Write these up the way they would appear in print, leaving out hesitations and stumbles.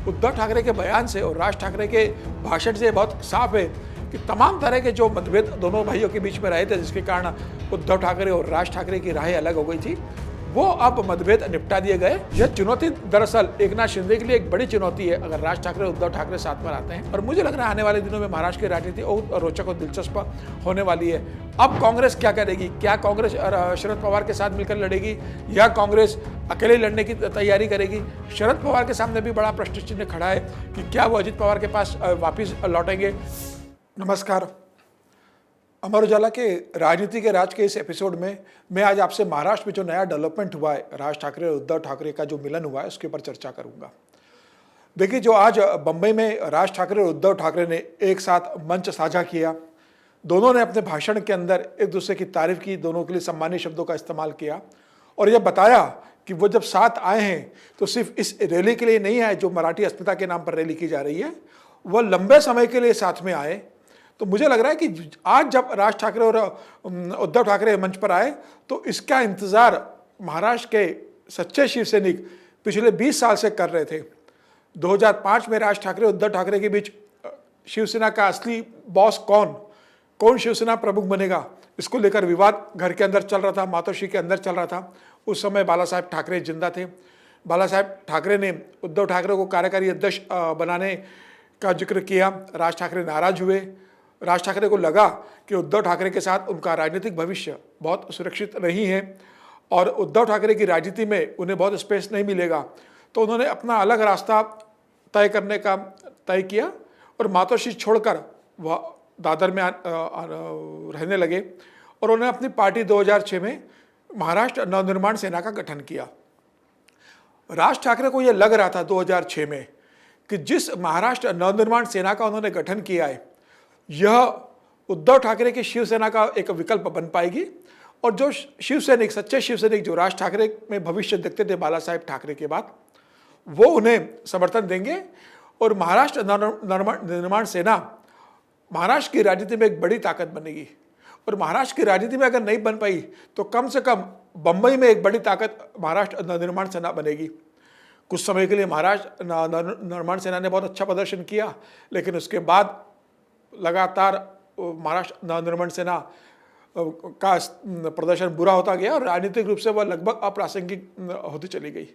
उद्धव ठाकरे के बयान से और राज ठाकरे के भाषण से बहुत साफ है कि तमाम तरह के जो मतभेद दोनों भाइयों के बीच में रहे थे, जिसके कारण उद्धव ठाकरे और राज ठाकरे की राहें अलग हो गई थी, वो अब मतभेद निपटा दिए गए। यह चुनौती दरअसल एकनाथ शिंदे के लिए एक बड़ी चुनौती है अगर राज ठाकरे और उद्धव ठाकरे साथ में आते हैं। और मुझे लग रहा है आने वाले दिनों में महाराष्ट्र की राजनीति और रोचक और दिलचस्प होने वाली है। अब कांग्रेस क्या करेगी? क्या कांग्रेस शरद पवार के साथ मिलकर लड़ेगी या कांग्रेस अकेले लड़ने की तैयारी करेगी? शरद पवार के सामने भी बड़ा प्रश्न चिन्ह खड़ा है कि क्या वो अजित पवार के पास वापिस लौटेंगे। नमस्कार, अमर उजाला के राजनीति के राज के इस एपिसोड में मैं आज आपसे महाराष्ट्र में जो नया डेवलपमेंट हुआ है, राज ठाकरे और उद्धव ठाकरे का जो मिलन हुआ है, उसके ऊपर चर्चा करूंगा। देखिए, जो आज बंबई में राज ठाकरे और उद्धव ठाकरे ने एक साथ मंच साझा किया, दोनों ने अपने भाषण के अंदर एक दूसरे की तारीफ की, दोनों के लिए सम्मानीय शब्दों का इस्तेमाल किया और यह बताया कि वो जब साथ आए हैं तो सिर्फ इस रैली के लिए नहीं आए जो मराठी अस्मिता के नाम पर रैली की जा रही है, वह लंबे समय के लिए साथ में आए। तो मुझे लग रहा है कि आज जब राज ठाकरे और उद्धव ठाकरे मंच पर आए तो इसका इंतजार महाराष्ट्र के सच्चे शिवसैनिक पिछले 20 साल से कर रहे थे। 2005 में राज ठाकरे और उद्धव ठाकरे के बीच शिवसेना का असली बॉस कौन शिवसेना प्रमुख बनेगा, इसको लेकर विवाद घर के अंदर चल रहा था, मातोश्री के अंदर चल रहा था। उस समय बाला साहेब ठाकरे जिंदा थे। बाला साहेब ठाकरे ने उद्धव ठाकरे को कार्यकारी अध्यक्ष बनाने का जिक्र किया। राज ठाकरे नाराज हुए। राज ठाकरे को लगा कि उद्धव ठाकरे के साथ उनका राजनीतिक भविष्य बहुत सुरक्षित नहीं है और उद्धव ठाकरे की राजनीति में उन्हें बहुत स्पेस नहीं मिलेगा, तो उन्होंने अपना अलग रास्ता तय करने का तय किया और मातोश्री छोड़कर वह दादर में रहने लगे और उन्होंने अपनी पार्टी 2006 में महाराष्ट्र नवनिर्माण सेना का गठन किया। राज ठाकरे को यह लग रहा था 2006 में कि जिस महाराष्ट्र नवनिर्माण सेना का उन्होंने गठन किया है, यह उद्धव ठाकरे की शिवसेना का एक विकल्प बन पाएगी और जो शिवसैनिक, सच्चे शिवसैनिक जो राज ठाकरे में भविष्य देखते थे बाला साहेब ठाकरे के बाद, वो उन्हें समर्थन देंगे और महाराष्ट्र निर्माण सेना महाराष्ट्र की राजनीति में एक बड़ी ताकत बनेगी। और महाराष्ट्र की राजनीति में अगर नहीं बन पाई तो कम से कम बंबई में एक बड़ी ताकत महाराष्ट्र नवनिर्माण सेना बनेगी। कुछ समय के लिए महाराष्ट्र नवनिर्माण सेना ने बहुत अच्छा प्रदर्शन किया, लेकिन उसके बाद लगातार महाराष्ट्र नवनिर्माण सेना का प्रदर्शन बुरा होता गया और राजनीतिक रूप से वह लगभग अप्रासंगिक होती चली गई।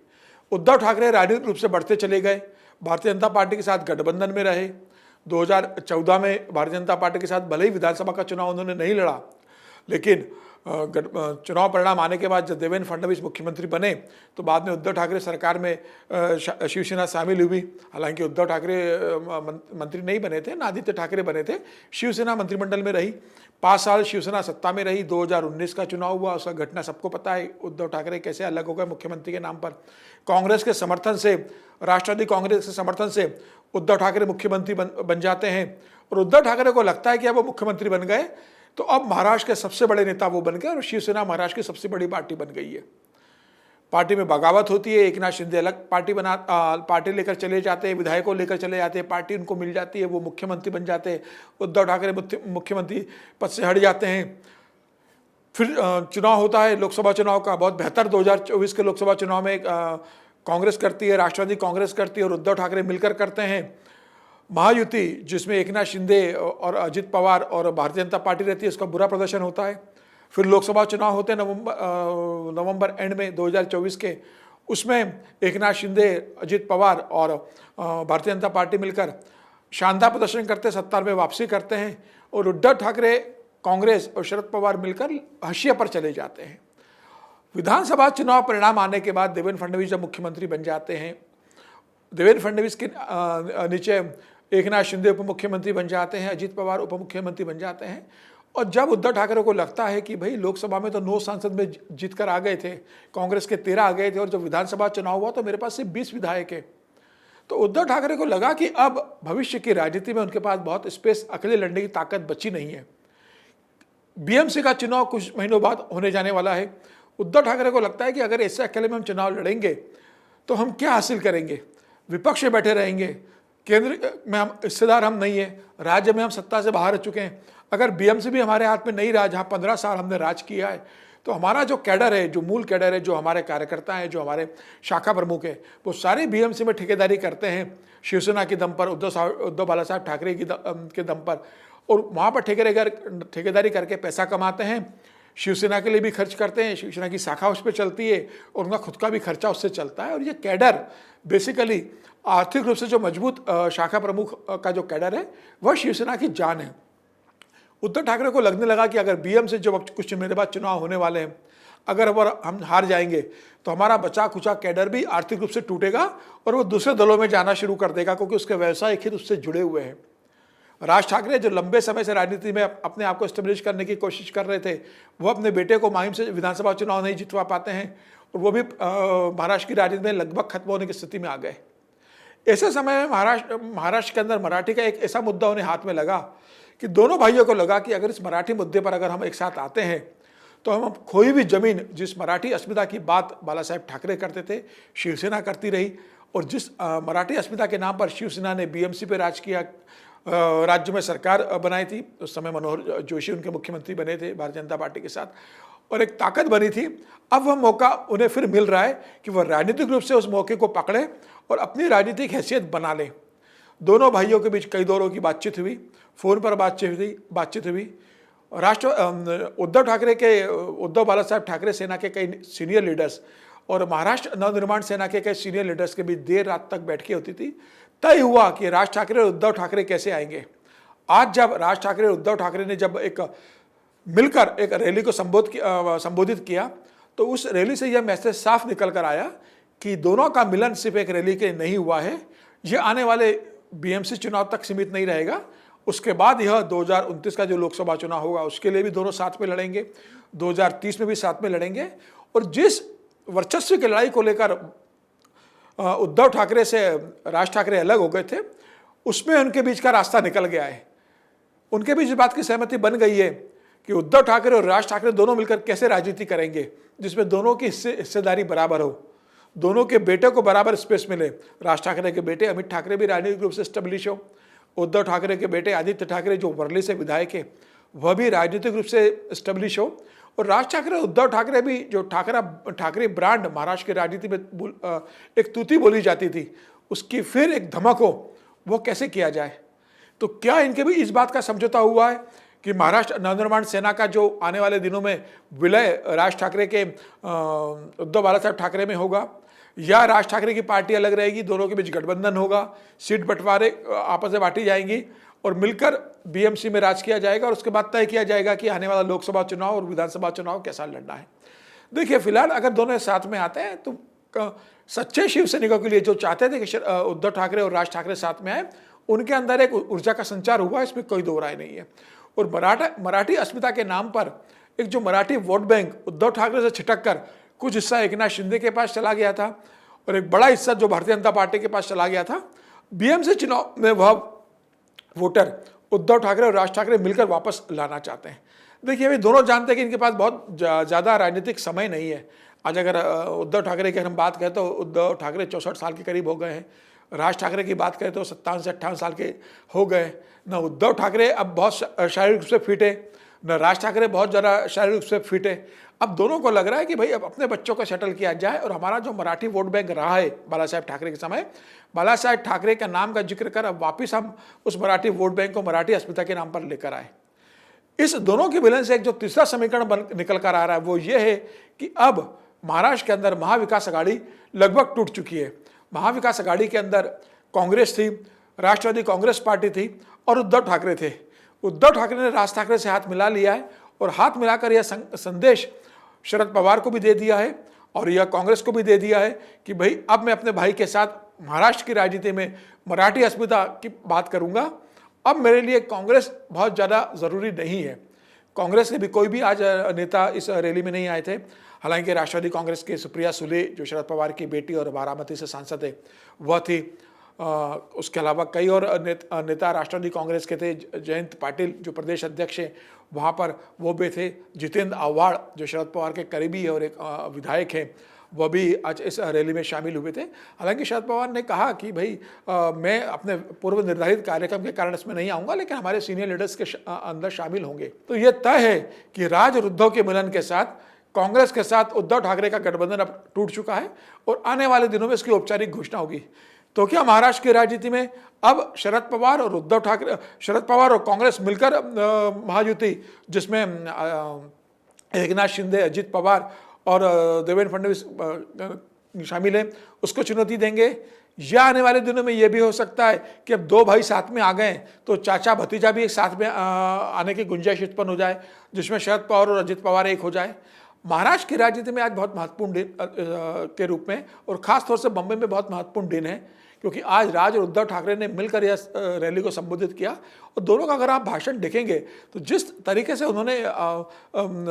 उद्धव ठाकरे राजनीतिक रूप से बढ़ते चले गए, भारतीय जनता पार्टी के साथ गठबंधन में रहे। 2014 में भारतीय जनता पार्टी के साथ भले ही विधानसभा का चुनाव उन्होंने नहीं लड़ा, लेकिन चुनाव परिणाम आने के बाद जब देवेंद्र फडणवीस मुख्यमंत्री बने तो बाद में उद्धव ठाकरे सरकार में शिवसेना शामिल हुई। हालांकि उद्धव ठाकरे मंत्री नहीं बने थे, आदित्य ठाकरे बने थे। शिवसेना मंत्रिमंडल में रही, 5 साल शिवसेना सत्ता में रही। 2019 का चुनाव हुआ, उसका घटना सबको पता है। उद्धव ठाकरे कैसे अलग हो गए मुख्यमंत्री के नाम पर। कांग्रेस के समर्थन से, राष्ट्रवादी कांग्रेस के समर्थन से उद्धव ठाकरे मुख्यमंत्री बन जाते हैं और उद्धव ठाकरे को लगता है कि अब वो मुख्यमंत्री बन गए तो अब महाराष्ट्र के सबसे बड़े नेता वो बन गए और शिवसेना महाराष्ट्र की सबसे बड़ी पार्टी बन गई है। पार्टी में बगावत होती है, एकनाथ शिंदे अलग पार्टी लेकर चले जाते हैं, विधायकों लेकर चले जाते हैं, पार्टी उनको मिल जाती है, वो मुख्यमंत्री बन जाते हैं। उद्धव ठाकरे मुख्यमंत्री पद से हट जाते हैं। फिर चुनाव होता है लोकसभा चुनाव का, बहुत बेहतर 2024 के लोकसभा चुनाव में कांग्रेस करती है, राष्ट्रवादी कांग्रेस करती है और उद्धव ठाकरे मिलकर करते हैं महायुति, जिसमें एकनाथ शिंदे और अजित पवार और भारतीय जनता पार्टी रहती है। उसका बुरा प्रदर्शन होता है। फिर लोकसभा चुनाव होते हैं नवंबर एंड में 2024 के, उसमें एकनाथ शिंदे, अजित पवार और भारतीय जनता पार्टी मिलकर शानदार प्रदर्शन करते, सत्ता में वापसी करते हैं और उद्धव ठाकरे, कांग्रेस और शरद पवार मिलकर हाशिए पर चले जाते हैं। विधानसभा चुनाव परिणाम आने के बाद देवेंद्र फडणवीस जब मुख्यमंत्री बन जाते हैं, देवेंद्र फडणवीस के नीचे एकनाथ शिंदे उप मुख्यमंत्री बन जाते हैं, अजित पवार उप मुख्यमंत्री बन जाते हैं। और जब उद्धव ठाकरे को लगता है कि भाई लोकसभा में तो 9 सांसद में जीत कर आ गए थे, कांग्रेस के 13 आ गए थे और जब विधानसभा चुनाव हुआ तो मेरे पास सिर्फ 20 विधायक है, तो उद्धव ठाकरे को लगा कि अब भविष्य की राजनीति में उनके पास बहुत स्पेस, अकेले लड़ने की ताकत बची नहीं है। बीएमसी का चुनाव कुछ महीनों बाद होने जाने वाला है। उद्धव ठाकरे को लगता है कि अगर ऐसे अकेले में हम चुनाव लड़ेंगे तो हम क्या हासिल करेंगे, विपक्ष में बैठे रहेंगे, केंद्र में हम हिस्सेदार हम नहीं है, राज्य में हम सत्ता से बाहर हो चुके हैं। अगर बीएमसी भी हमारे हाथ में नहीं रहा, जहाँ 15 साल हमने राज किया है, तो हमारा जो कैडर है, जो मूल कैडर है, जो हमारे कार्यकर्ता हैं, जो हमारे शाखा प्रमुख हैं, वो सारे बीएमसी में ठेकेदारी करते हैं शिवसेना के दम पर, उद्धव बाला साहब ठाकरे के दम पर, और वहाँ पर ठेकेदारी करके पैसा कमाते हैं। शिवसेना के लिए भी खर्च करते हैं, शिवसेना की शाखा उस पर चलती है और उनका खुद का भी खर्चा उससे चलता है। और ये कैडर बेसिकली आर्थिक रूप से जो मजबूत शाखा प्रमुख का जो कैडर है वह शिवसेना की जान है। उद्धव ठाकरे को लगने लगा कि अगर बीएम से जो कुछ महीने बाद चुनाव होने वाले हैं, अगर हम हार जाएंगे तो हमारा बचा खुचा कैडर भी आर्थिक रूप से टूटेगा और वो दूसरे दलों में जाना शुरू कर देगा, क्योंकि उसके व्यवसायिक हित उससे जुड़े हुए हैं। राज ठाकरे जो लंबे समय से राजनीति में अपने आप को एस्टेब्लिश करने की कोशिश कर रहे थे, वो अपने बेटे को माहिम से विधानसभा चुनाव नहीं जितवा पाते हैं और वो भी महाराष्ट्र की राजनीति में लगभग खत्म होने की स्थिति में आ गए। ऐसे समय में महाराष्ट्र के अंदर मराठी का एक ऐसा मुद्दा उन्हें हाथ में लगा कि दोनों भाइयों को लगा कि अगर इस मराठी मुद्दे पर अगर हम एक साथ आते हैं तो हम कोई भी जमीन, जिस मराठी अस्मिता की बात बाला साहेब ठाकरे करते थे, शिवसेना करती रही, और जिस मराठी अस्मिता के नाम पर शिवसेना ने बीएमसी पे राज किया, राज्य में सरकार बनाई थी, उस समय मनोहर जोशी उनके मुख्यमंत्री बने थे भारतीय जनता पार्टी के साथ, और एक ताकत बनी थी। अब वह मौका उन्हें फिर मिल रहा है कि वह राजनीतिक रूप से उस मौके को पकड़े और अपनी राजनीतिक हैसियत बना लें। दोनों भाइयों के बीच कई दौरों की बातचीत हुई, फोन पर बातचीत हुई। उद्धव बाला साहब ठाकरे सेना के कई सीनियर लीडर्स और महाराष्ट्र नवनिर्माण सेना के कई सीनियर लीडर्स के बीच देर रात तक बैठकें होती थी। तय हुआ कि राज ठाकरे और उद्धव ठाकरे कैसे आएंगे। आज जब राज ठाकरे और उद्धव ठाकरे ने जब मिलकर एक रैली को संबोधित किया, तो उस रैली से यह मैसेज साफ निकल कर आया कि दोनों का मिलन सिर्फ एक रैली के नहीं हुआ है, यह आने वाले बीएमसी चुनाव तक सीमित नहीं रहेगा। उसके बाद यह 2029 का जो लोकसभा चुनाव होगा उसके लिए भी दोनों साथ में लड़ेंगे, 2030 में भी साथ में लड़ेंगे। और जिस वर्चस्व की लड़ाई को लेकर उद्धव ठाकरे से राज ठाकरे अलग हो गए थे, उसमें उनके बीच का रास्ता निकल गया है। उनके बीच इस बात की सहमति बन गई है कि उद्धव ठाकरे और राज ठाकरे दोनों मिलकर कैसे राजनीति करेंगे, जिसमें दोनों की हिस्सेदारी बराबर हो, दोनों के बेटे को बराबर स्पेस मिले। राज ठाकरे के बेटे अमित ठाकरे भी राजनीतिक रूप से स्टेब्लिश हो, उद्धव ठाकरे के बेटे आदित्य ठाकरे जो वर्ली से विधायक है वह भी राजनीतिक रूप से स्टेब्लिश हो, और राज ठाकरे उद्धव ठाकरे भी जो ठाकरे ब्रांड महाराष्ट्र की राजनीति में एक तूती बोली जाती थी, उसकी फिर एक धमक हो, वो कैसे किया जाए। तो क्या इनके भी इस बात का समझौता हुआ है कि महाराष्ट्र नवनिर्माण सेना का जो आने वाले दिनों में विलय राज ठाकरे के उद्धव बाला साहब ठाकरे में होगा, या राज ठाकरे की पार्टी अलग रहेगी, दोनों के बीच गठबंधन होगा, सीट बंटवारे आपस में बांटी जाएंगी और मिलकर बीएमसी में राज किया जाएगा, और उसके बाद तय किया जाएगा कि आने वाला लोकसभा चुनाव और विधानसभा चुनाव कैसा लड़ना है। देखिए, फिलहाल अगर दोनों साथ में आते हैं तो सच्चे शिव सैनिकों के लिए जो चाहते थे कि उद्धव ठाकरे और राज ठाकरे साथ में आए, उनके अंदर एक ऊर्जा का संचार हुआ, इसमें कोई दो राय नहीं है। और मराठी अस्मिता के नाम पर एक जो मराठी वोट बैंक उद्धव ठाकरे से छिटक कर कुछ हिस्सा एकनाथ शिंदे के पास चला गया था और एक बड़ा हिस्सा जो भारतीय जनता पार्टी के पास चला गया था, बीएमसी चुनाव में वह वोटर उद्धव ठाकरे और राज ठाकरे मिलकर वापस लाना चाहते हैं। देखिए, अभी दोनों जानते हैं कि इनके पास बहुत ज़्यादा राजनीतिक समय नहीं है। आज अगर उद्धव ठाकरे की हम बात करें तो उद्धव ठाकरे 64 साल के करीब हो गए हैं, राज ठाकरे की बात करें तो 57 से 58 साल के हो गए। न उद्धव ठाकरे अब बहुत शारीरिक रूप से फिट है, न राज ठाकरे बहुत ज़्यादा शारीरिक रूप से फिट है। अब दोनों को लग रहा है कि भाई अब अपने बच्चों को सेटल किया जाए, और हमारा जो मराठी वोट बैंक रहा है बाला साहेब ठाकरे के समय, बाला साहेब ठाकरे का नाम का जिक्र कर अब वापस हम उस मराठी वोट बैंक को मराठी अस्मिता के नाम पर लेकर आए। इस दोनों के मिलन से एक जो तीसरा समीकरण निकल कर आ रहा है वो ये है कि अब महाराष्ट्र के अंदर महाविकास अघाड़ी लगभग टूट चुकी है। महाविकास अघाड़ी के अंदर कांग्रेस थी, राष्ट्रवादी कांग्रेस पार्टी थी और उद्धव ठाकरे थे। उद्धव ठाकरे ने राज ठाकरे से हाथ मिला लिया है और हाथ मिलाकर यह संदेश शरद पवार को भी दे दिया है और यह कांग्रेस को भी दे दिया है कि भाई अब मैं अपने भाई के साथ महाराष्ट्र की राजनीति में मराठी अस्मिता की बात करूंगा। अब मेरे लिए कांग्रेस बहुत ज़्यादा ज़रूरी नहीं है। कांग्रेस के भी कोई भी आज नेता इस रैली में नहीं आए थे। हालांकि राष्ट्रवादी कांग्रेस के सुप्रिया सुले जो शरद पवार की बेटी और बारामती से सांसद है वह थी। उसके अलावा कई और नेता राष्ट्रवादी कांग्रेस के थे। जयंत पाटिल जो प्रदेश अध्यक्ष हैं वहाँ पर वो भी थे। जितेंद्र आव्हाड जो शरद पवार के करीबी है और एक विधायक हैं वह भी आज इस रैली में शामिल हुए थे। हालांकि शरद पवार ने कहा कि भाई मैं अपने पूर्व निर्धारित कार्यक्रम के कारण इसमें नहीं आऊँगा, लेकिन हमारे सीनियर लीडर्स के अंदर शामिल होंगे। तो ये तय है कि राज और उद्धव के मिलन के साथ कांग्रेस के साथ उद्धव ठाकरे का गठबंधन अब टूट चुका है और आने वाले दिनों में इसकी औपचारिक घोषणा होगी। तो क्या महाराष्ट्र की राजनीति में अब शरद पवार और उद्धव ठाकरे, शरद पवार और कांग्रेस मिलकर महायुति, जिसमें एकनाथ शिंदे, अजित पवार और देवेंद्र फडणवीस शामिल हैं, उसको चुनौती देंगे? या आने वाले दिनों में यह भी हो सकता है कि अब दो भाई साथ में आ गए तो चाचा भतीजा भी एक साथ में आने की गुंजाइश उत्पन्न हो जाए, जिसमें शरद पवार और अजित पवार एक हो जाए? महाराष्ट्र की राजनीति में आज बहुत महत्वपूर्ण दिन के रूप में और खास तौर से बम्बई में बहुत महत्वपूर्ण दिन है, क्योंकि आज राज और उद्धव ठाकरे ने मिलकर यह रैली को संबोधित किया और दोनों का अगर आप भाषण देखेंगे तो जिस तरीके से उन्होंने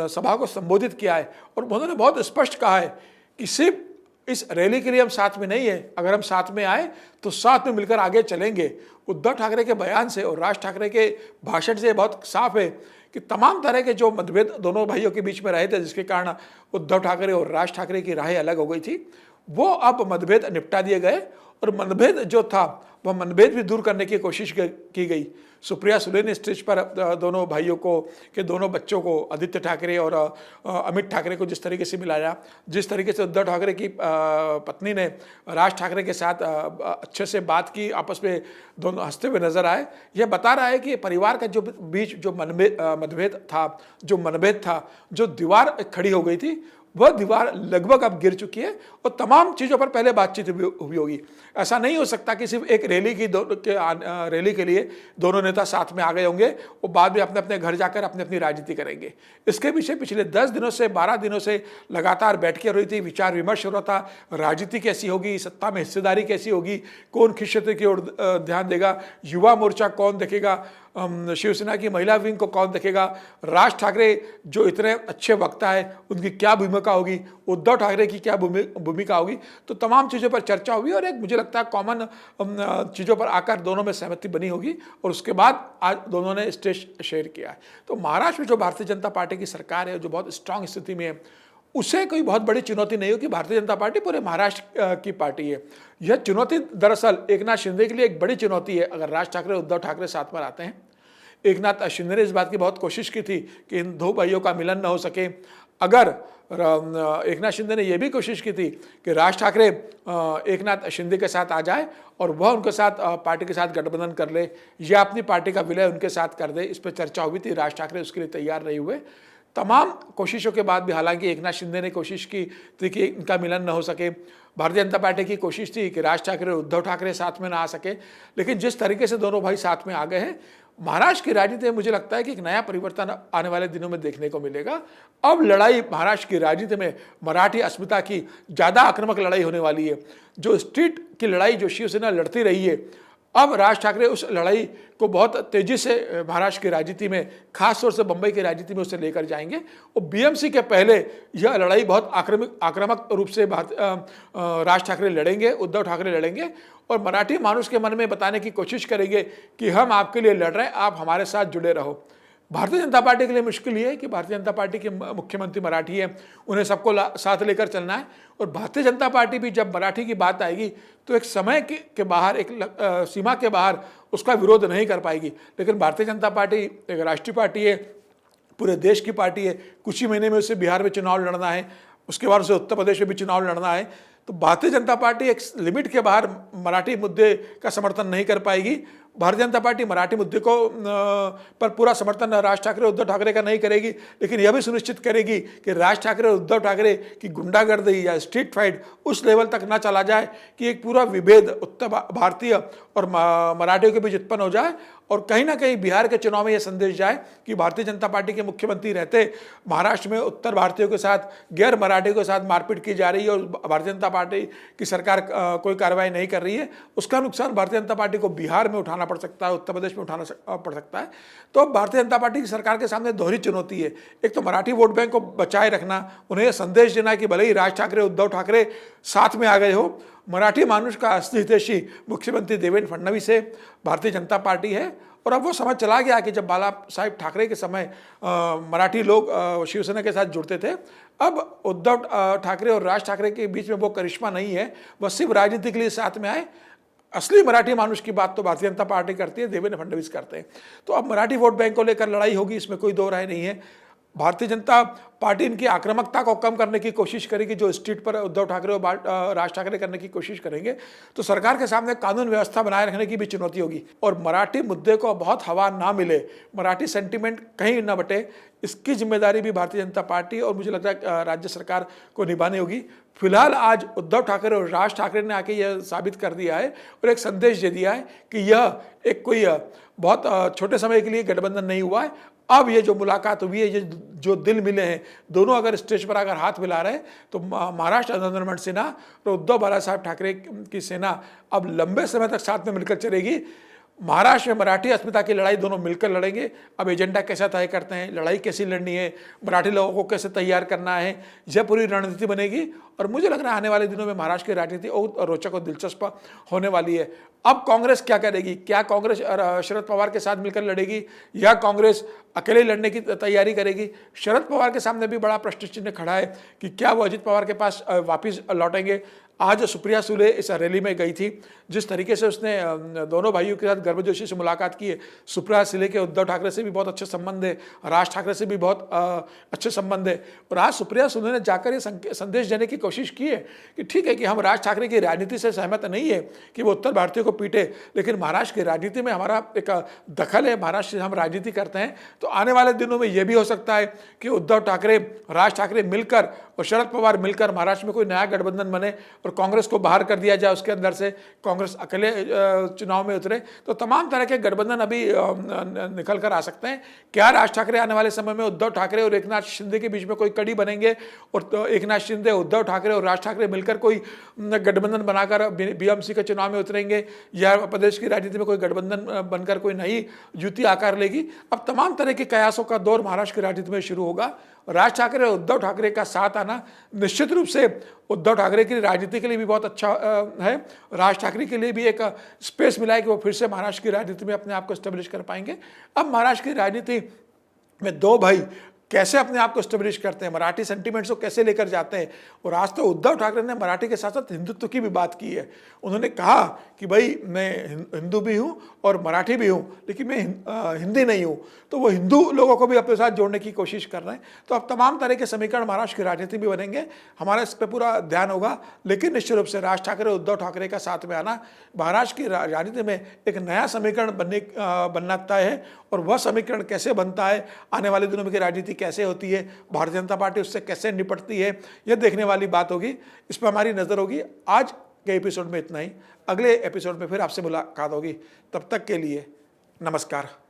सभा को संबोधित किया है और उन्होंने बहुत स्पष्ट कहा है कि सिर्फ इस रैली के लिए हम साथ में नहीं है, अगर हम साथ में आए तो साथ में मिलकर आगे चलेंगे। उद्धव ठाकरे के बयान से और राज ठाकरे के भाषण से बहुत साफ है कि तमाम तरह के जो मतभेद दोनों भाइयों के बीच में रहे थे, जिसके कारण उद्धव ठाकरे और राज ठाकरे की राहें अलग हो गई थी, वो अब मतभेद निपटा दिए गए और मतभेद जो था वह मतभेद भी दूर करने की कोशिश की गई। सुप्रिया सुले ने स्टेज पर दोनों भाइयों को के दोनों बच्चों को, आदित्य ठाकरे और अमित ठाकरे को जिस तरीके से मिलाया, जिस तरीके से उद्धव ठाकरे की पत्नी ने राज ठाकरे के साथ अच्छे से बात की, आपस में दोनों हंसते हुए नजर आए, यह बता रहा है कि परिवार का जो बीच जो मतभेद था, जो मनभेद था, जो दीवार खड़ी हो गई थी, वह दीवार लगभग अब गिर चुकी है और तमाम चीज़ों पर पहले बातचीत हुई होगी। ऐसा नहीं हो सकता कि सिर्फ एक रैली के लिए दोनों नेता साथ में आ गए होंगे और बाद में अपने अपने घर जाकर अपनी अपनी राजनीति करेंगे। इसके पीछे पिछले 10 दिनों से 12 दिनों से लगातार बैठकें हो रही थी, विचार विमर्श हो रहा था, राजनीति कैसी होगी, सत्ता में हिस्सेदारी कैसी होगी, कौन किस क्षेत्र की ओर ध्यान देगा, युवा मोर्चा कौन देखेगा, शिवसेना की महिला विंग को कौन देखेगा, राज ठाकरे जो इतने अच्छे वक्ता है उनकी क्या भूमिका होगी, उद्धव ठाकरे की क्या भूमिका होगी। तो तमाम चीज़ों पर चर्चा हुई और एक मुझे लगता है कॉमन चीज़ों पर आकर दोनों में सहमति बनी होगी और उसके बाद आज दोनों ने स्टेज शेयर किया है। तो महाराष्ट्र में जो भारतीय जनता पार्टी की सरकार है, जो बहुत स्ट्रांग स्थिति में है, उसे कोई बहुत बड़ी चुनौती नहीं हो कि भारतीय जनता पार्टी पूरे महाराष्ट्र की पार्टी है। यह चुनौती दरअसल एकनाथ शिंदे के लिए एक बड़ी चुनौती है। अगर राज ठाकरे और उद्धव ठाकरे साथ में आते हैं, एकनाथ शिंदे ने इस बात की बहुत कोशिश की थी कि इन दो भाइयों का मिलन न हो सके। अगर एकनाथ शिंदे ने यह भी कोशिश की थी कि राज ठाकरे एकनाथ शिंदे के साथ आ जाए और वह उनके साथ पार्टी के साथ गठबंधन कर ले या अपनी पार्टी का विलय उनके साथ कर दे, इस पर चर्चा हुई थी। राज ठाकरे उसके लिए तैयार नहीं हुए। तमाम कोशिशों के बाद भी हालांकि एकनाथ शिंदे ने कोशिश की थी कि इनका मिलन न हो सके, भारतीय जनता पार्टी की कोशिश थी कि राज ठाकरे और उद्धव ठाकरे साथ में ना आ सके, लेकिन जिस तरीके से दोनों भाई साथ में आ गए हैं, महाराष्ट्र की राजनीति में मुझे लगता है कि एक नया परिवर्तन आने वाले दिनों में देखने को मिलेगा। अब लड़ाई महाराष्ट्र की राजनीति में मराठी अस्मिता की ज़्यादा आक्रामक लड़ाई होने वाली है। जो स्ट्रीट की लड़ाई जो शिवसेना लड़ती रही है, अब राज ठाकरे उस लड़ाई को बहुत तेजी से महाराष्ट्र की राजनीति में, खास तौर से बंबई की राजनीति में उसे लेकर जाएंगे और बीएमसी के पहले यह लड़ाई बहुत आक्रामक रूप से राज ठाकरे लड़ेंगे, उद्धव ठाकरे लड़ेंगे और मराठी मानुष के मन में बताने की कोशिश करेंगे कि हम आपके लिए लड़ रहे हैं, आप हमारे साथ जुड़े रहो। भारतीय जनता पार्टी के लिए मुश्किल ये है कि भारतीय जनता पार्टी के मुख्यमंत्री मराठी है, उन्हें सबको साथ लेकर चलना है और भारतीय जनता पार्टी भी जब मराठी की बात आएगी तो एक समय के बाहर, एक सीमा के बाहर उसका विरोध नहीं कर पाएगी। लेकिन भारतीय जनता पार्टी एक राष्ट्रीय पार्टी है, पूरे देश की पार्टी है। कुछ ही महीने में उसे बिहार में चुनाव लड़ना है, उसके बाद उसे उत्तर प्रदेश में भी चुनाव लड़ना है। तो भारतीय जनता पार्टी एक लिमिट के बाहर मराठी मुद्दे का समर्थन नहीं कर पाएगी। भारतीय जनता पार्टी मराठी मुद्दे को पर पूरा समर्थन राज ठाकरे उद्धव ठाकरे का नहीं करेगी, लेकिन यह भी सुनिश्चित करेगी कि राज ठाकरे और उद्धव ठाकरे की गुंडागर्दी या स्ट्रीट फाइट उस लेवल तक ना चला जाए कि एक पूरा विभेद उत्तर भारतीय और मराठियों के बीच उत्पन्न हो जाए और कहीं ना कहीं बिहार के चुनाव में यह संदेश जाए कि भारतीय जनता पार्टी के मुख्यमंत्री रहते महाराष्ट्र में उत्तर भारतीयों के साथ, गैर मराठियों के साथ मारपीट की जा रही है और भारतीय जनता पार्टी की सरकार कोई कार्रवाई नहीं कर रही है। उसका नुकसान भारतीय जनता पार्टी को बिहार में उठाना पड़ सकता है, उत्तर प्रदेश में उठाना पड़ सकता है। तो अब भारतीय जनता पार्टी की सरकार के सामने दोहरी चुनौती है। एक तो मराठी वोट बैंक को बचाए रखना, उन्हें यह संदेश देना है कि भले ही राज ठाकरे उद्धव ठाकरे साथ में आ गए हो, मराठी मानुष का असली हितैषी मुख्यमंत्री देवेंद्र फडणवीस है, भारतीय जनता पार्टी है। और अब वो समझ चला गया कि जब बाला साहेब ठाकरे के समय मराठी लोग शिवसेना के साथ जुड़ते थे, अब उद्धव ठाकरे और राज ठाकरे के बीच में वो करिश्मा नहीं है, वह सिर्फ राजनीति के लिए साथ में आए। असली मराठी मानुष की बात तो भारतीय जनता पार्टी करती है, देवेंद्र फडणवीस करते हैं। तो अब मराठी वोट बैंक को लेकर लड़ाई होगी, इसमें कोई दो राय नहीं है। भारतीय जनता पार्टी इनकी आक्रामकता को कम करने की कोशिश करेगी, जो स्ट्रीट पर उद्धव ठाकरे और राज ठाकरे करने की कोशिश करेंगे, तो सरकार के सामने कानून व्यवस्था बनाए रखने की भी चुनौती होगी। और मराठी मुद्दे को बहुत हवा ना मिले, मराठी सेंटिमेंट कहीं ना बटे, इसकी जिम्मेदारी भी भारतीय जनता पार्टी और मुझे लगता है राज्य सरकार को निभानी होगी। फिलहाल आज उद्धव ठाकरे और राज ठाकरे ने आके यह साबित कर दिया है और एक संदेश दे दिया है कि यह एक कोई बहुत छोटे समय के लिए गठबंधन नहीं हुआ है। अब ये जो मुलाकात हुई है, ये जो दिल मिले हैं, दोनों अगर स्टेज पर अगर हाथ मिला रहे हैं, तो महाराष्ट्र आंदोलन सेना और उद्धव बाला साहब ठाकरे की सेना अब लंबे समय तक साथ में मिलकर चलेगी। महाराष्ट्र में मराठी अस्मिता की लड़ाई दोनों मिलकर लड़ेंगे। अब एजेंडा कैसा तय करते हैं, लड़ाई कैसी लड़नी है, मराठी लोगों को कैसे तैयार करना है, यह पूरी रणनीति बनेगी। और मुझे लग रहा है आने वाले दिनों में महाराष्ट्र की राजनीति और रोचक और दिलचस्प होने वाली है। अब कांग्रेस क्या करेगी? क्या कांग्रेस शरद पवार के साथ मिलकर लड़ेगी या कांग्रेस अकेले लड़ने की तैयारी करेगी? शरद पवार के सामने भी बड़ा प्रश्न चिन्ह खड़ा है कि क्या वो अजित पवार के पास वापिस लौटेंगे। आज सुप्रिया सुले इस रैली में गई थी, जिस तरीके से उसने दोनों भाइयों के साथ गर्मजोशी से मुलाकात की है। सुप्रिया सुले के उद्धव ठाकरे से भी बहुत अच्छे संबंध है, राज ठाकरे से भी बहुत अच्छे संबंध है। और आज सुप्रिया सुले ने जाकर ये संदेश देने की कोशिश की है कि ठीक है कि हम राज ठाकरे की राजनीति से सहमत नहीं है कि वो उत्तर भारतीयों को पीटे, लेकिन महाराष्ट्र की राजनीति में हमारा एक दखल है, महाराष्ट्र से हम राजनीति करते हैं। तो आने वाले दिनों में यह भी हो सकता है कि उद्धव ठाकरे, राज ठाकरे मिलकर और शरद पवार मिलकर महाराष्ट्र में कोई नया गठबंधन बने और कांग्रेस को बाहर कर दिया जाए, उसके अंदर से कांग्रेस अकेले चुनाव में उतरे। तो तमाम तरह के गठबंधन अभी निकल कर आ सकते हैं। क्या राज ठाकरे आने वाले समय में उद्धव ठाकरे और एकनाथ शिंदे के बीच में कोई कड़ी बनेंगे और एकनाथ शिंदे, उद्धव ठाकरे और राज ठाकरे मिलकर कोई गठबंधन बनाकर बीएमसी के चुनाव में उतरेंगे या प्रदेश की राजनीति में कोई गठबंधन बनकर कोई नई युति आकार लेगी? अब तमाम तरह के कयासों का दौर महाराष्ट्र की राजनीति में शुरू होगा। राज ठाकरे और उद्धव ठाकरे का साथ आना निश्चित रूप से उद्धव ठाकरे की राजनीति के लिए भी बहुत अच्छा है। राज ठाकरे के लिए भी एक स्पेस मिला है कि वो फिर से महाराष्ट्र की राजनीति में अपने आप को एस्टेब्लिश कर पाएंगे। अब महाराष्ट्र की राजनीति में दो भाई कैसे अपने आप को एस्टेब्लिश करते हैं, मराठी सेंटिमेंट्स को कैसे लेकर जाते हैं। और आज तो उद्धव ठाकरे ने मराठी के साथ साथ हिंदुत्व की भी बात की है। उन्होंने कहा कि भाई मैं हिंदू भी हूँ और मराठी भी हूँ, लेकिन मैं हिंदी नहीं हूँ। तो वो हिंदू लोगों को भी अपने साथ जोड़ने की कोशिश कर रहे हैं। तो अब तमाम तरह के समीकरण महाराष्ट्र की राजनीति में बनेंगे, हमारा इस पर पूरा ध्यान होगा। लेकिन निश्चित रूप से राज ठाकरे और उद्धव ठाकरे का साथ में आना महाराष्ट्र की राजनीति में एक नया समीकरण बनना तय है। और वह समीकरण कैसे बनता है, आने वाले दिनों में की राजनीति कैसे होती है, भारतीय जनता पार्टी उससे कैसे निपटती है, यह देखने वाली बात होगी। इस पर हमारी नज़र होगी। आज के एपिसोड में इतना ही, अगले एपिसोड में फिर आपसे मुलाकात होगी। तब तक के लिए नमस्कार।